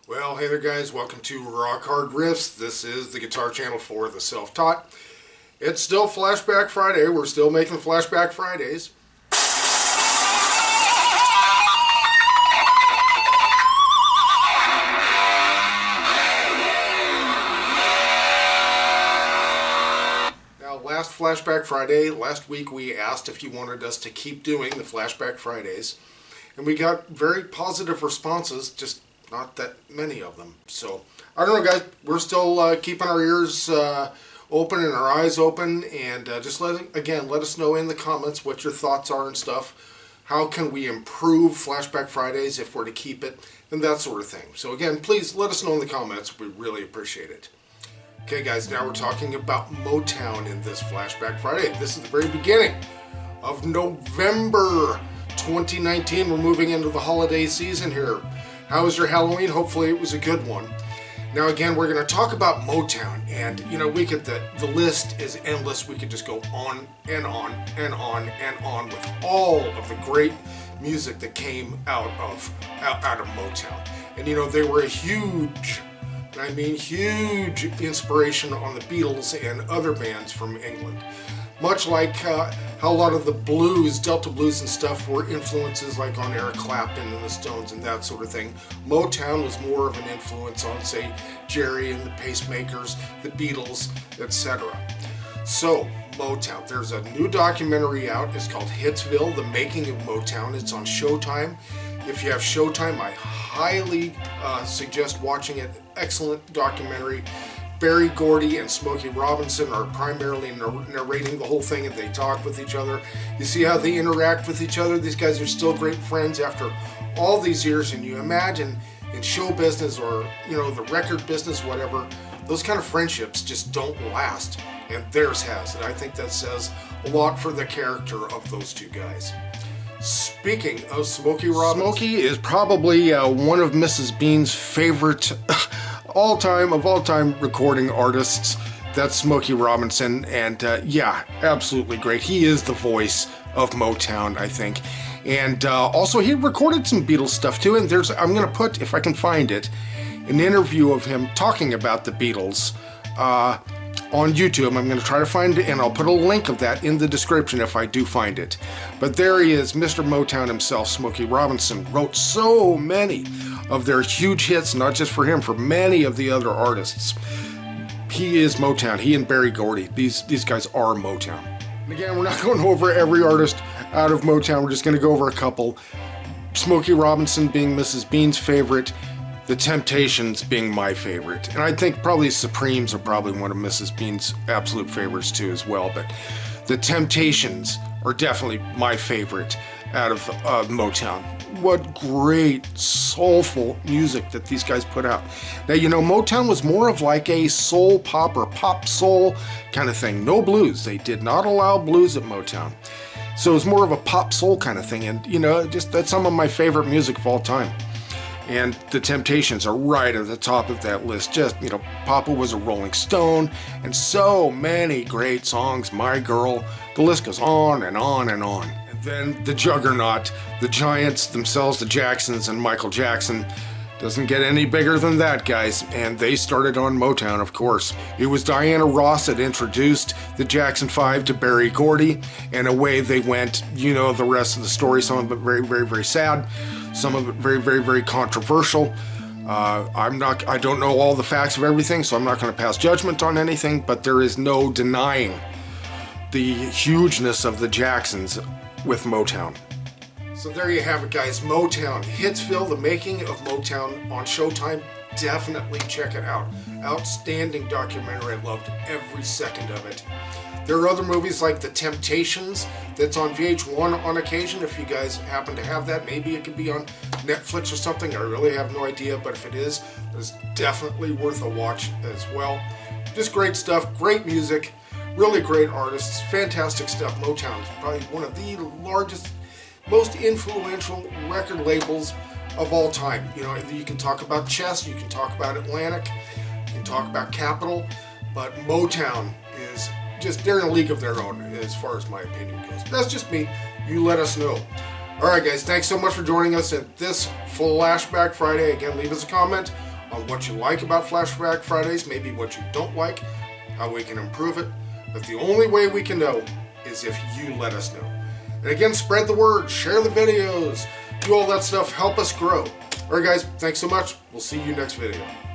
Well, hey there guys, welcome to Rock Hard Riffs. This is the guitar channel for the self-taught. It's still Flashback Friday. We're still making Flashback Fridays. Now, last Flashback Friday, last week we asked if you wanted us to keep doing the Flashback Fridays. And we got very positive responses, just not that many of them. So, I don't know guys, we're still keeping our ears open and our eyes open, and just let us know in the comments what your thoughts are and stuff. How can we improve Flashback Fridays if we're to keep it, and that sort of thing. So again, please let us know in the comments, we really appreciate it. Okay guys, now we're talking about Motown in this Flashback Friday. This is the very beginning of November 2019. We're moving into the holiday season here. How was your Halloween? Hopefully it was a good one. Now again, we're going to talk about Motown, and you know, we could, the list is endless. We could just go on and on and on and on with all of the great music that came out of Motown. And you know, they were a huge, and I mean huge, inspiration on the Beatles and other bands from England. Much like how a lot of the blues, Delta blues and stuff, were influences like on Eric Clapton and the Stones and that sort of thing. Motown was more of an influence on, say, Jerry and the Pacemakers, the Beatles, etc. So, Motown. There's a new documentary out. It's called Hitsville, The Making of Motown. It's on Showtime. If you have Showtime, I highly suggest watching it. Excellent documentary. Berry Gordy and Smokey Robinson are primarily narrating the whole thing, and they talk with each other. You see how they interact with each other. These guys are still great friends after all these years, and you imagine in show business or, you know, the record business, whatever, those kind of friendships just don't last, and theirs has. And I think that says a lot for the character of those two guys. Speaking of Smokey Robinson, Smokey is probably one of Mrs. Bean's favorite all-time recording artists. That's Smokey Robinson, and yeah, absolutely great. He is the voice of Motown, I think. And also, he recorded some Beatles stuff too, and I'm going to put, if I can find it, an interview of him talking about the Beatles on YouTube. I'm going to try to find it, and I'll put a link of that in the description if I do find it. But there he is, Mr. Motown himself, Smokey Robinson. Wrote so many of their huge hits, not just for him, for many of the other artists. He is Motown. He and Berry Gordy. These guys are Motown. And again, we're not going over every artist out of Motown. We're just going to go over a couple. Smokey Robinson being Mrs. Bean's favorite. The Temptations being my favorite. And I think probably Supremes are probably one of Mrs. Bean's absolute favorites too as well. But the Temptations are definitely my favorite out of Motown. What great soulful music that these guys put out. Now, you know, Motown was more of like a soul pop or pop soul kind of thing. No blues. They did not allow blues at Motown. So it was more of a pop soul kind of thing. And, you know, just that's some of my favorite music of all time. And the Temptations are right at the top of that list. Just, you know, Papa was a Rolling Stone, and so many great songs. My Girl, the list goes on and on and on. And then the juggernaut, the giants themselves, the Jacksons and Michael Jackson. Doesn't get any bigger than that, guys. And they started on Motown, of course. It was Diana Ross that introduced the Jackson 5 to Berry Gordy, and away they went. You know the rest of the story. Some of it very, very, very sad. Some of it very, very, very controversial. I don't know all the facts of everything, so I'm not going to pass judgment on anything, but there is no denying the hugeness of the Jacksons with Motown. So there you have it, guys. Motown, Hitsville, The Making of Motown on Showtime. Definitely check it out. Outstanding documentary. I loved every second of it. There are other movies like The Temptations that's on VH1 on occasion. If you guys happen to have that, maybe it could be on Netflix or something. I really have no idea, but if it is, it's definitely worth a watch as well. Just great stuff, great music, really great artists, fantastic stuff. Motown is probably one of the largest, most influential record labels of all time. You know, you can talk about Chess, you can talk about Atlantic, you can talk about Capitol, but Motown is just, they're in a league of their own as far as my opinion goes. But that's just me. You let us know. Alright guys, thanks so much for joining us at this Flashback Friday. Again, leave us a comment on what you like about Flashback Fridays, maybe what you don't like, how we can improve it. But the only way we can know is if you let us know. And again, spread the word, share the videos, do all that stuff, help us grow. Alright guys, thanks so much. We'll see you next video.